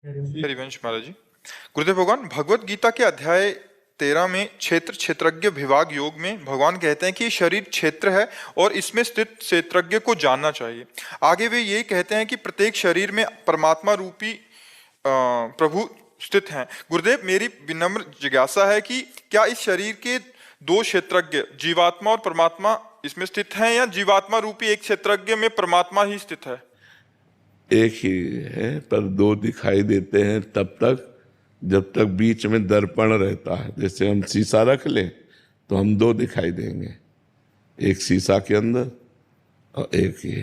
हरिवंश महाराज जी। गुरुदेव भगवान भगवत गीता के अध्याय 13 में क्षेत्र क्षेत्रज्ञ विभाग योग में भगवान कहते हैं कि शरीर क्षेत्र है और इसमें स्थित क्षेत्रज्ञ को जानना चाहिए। आगे वे ये कहते हैं कि प्रत्येक शरीर में परमात्मा रूपी प्रभु स्थित हैं। गुरुदेव, मेरी विनम्र जिज्ञासा है कि क्या इस शरीर के दो क्षेत्रज्ञ जीवात्मा और परमात्मा इसमें स्थित हैं, या जीवात्मा रूपी एक क्षेत्रज्ञ में परमात्मा ही स्थित है? एक ही है, पर दो दिखाई देते हैं तब तक जब तक बीच में दर्पण रहता है। जैसे हम शीशा रख लें तो हम दो दिखाई देंगे, एक शीशा के अंदर और एक ये।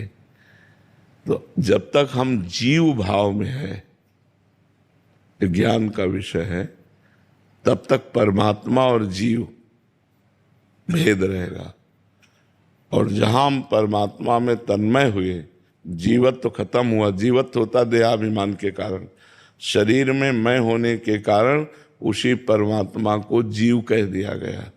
तो जब तक हम जीव भाव में है, ज्ञान का विषय है, तब तक परमात्मा और जीव भेद रहेगा। और जहां हम परमात्मा में तन्मय हुए, जीवत्व तो खत्म हुआ। जीवत्व होता देहाभिमान के कारण, शरीर में मैं होने के कारण उसी परमात्मा को जीव कह दिया गया।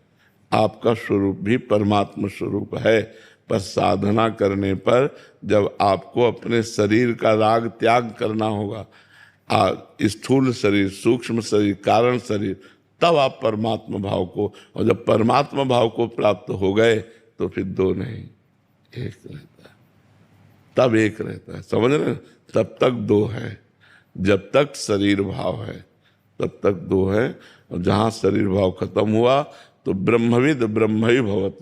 आपका स्वरूप भी परमात्मा स्वरूप है, पर साधना करने पर जब आपको अपने शरीर का राग त्याग करना होगा, स्थूल शरीर, सूक्ष्म शरीर, कारण शरीर, तब आप परमात्मा भाव को, और जब परमात्मा भाव को प्राप्त हो गए तो फिर दो नहीं, एक रहता है। तब एक रहता है, समझ रहे हैं? तब तक दो है। जब तक शरीर भाव है तब तक दो है, और जहाँ शरीर भाव खत्म हुआ तो ब्रह्मविद ब्रह्म ही भवत।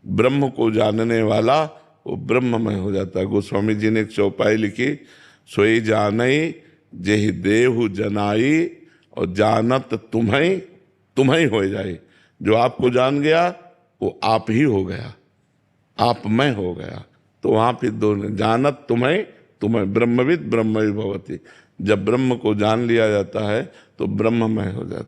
ब्रह्म को जानने वाला वो ब्रह्ममय हो जाता है। गोस्वामी जी ने एक चौपाई लिखी, सोई जानई जेहि देहु जनाई, और जानत तुम्हें तुम्हें हो जाए। जो आपको जान गया वो आप ही हो गया, आप मैं हो गया। तो वहां फिर दोनों, जानत तुम्हें तुम्हें, ब्रह्मविद ब्रह्म ही भवती। जब ब्रह्म को जान लिया जाता है तो ब्रह्ममय हो जाता है।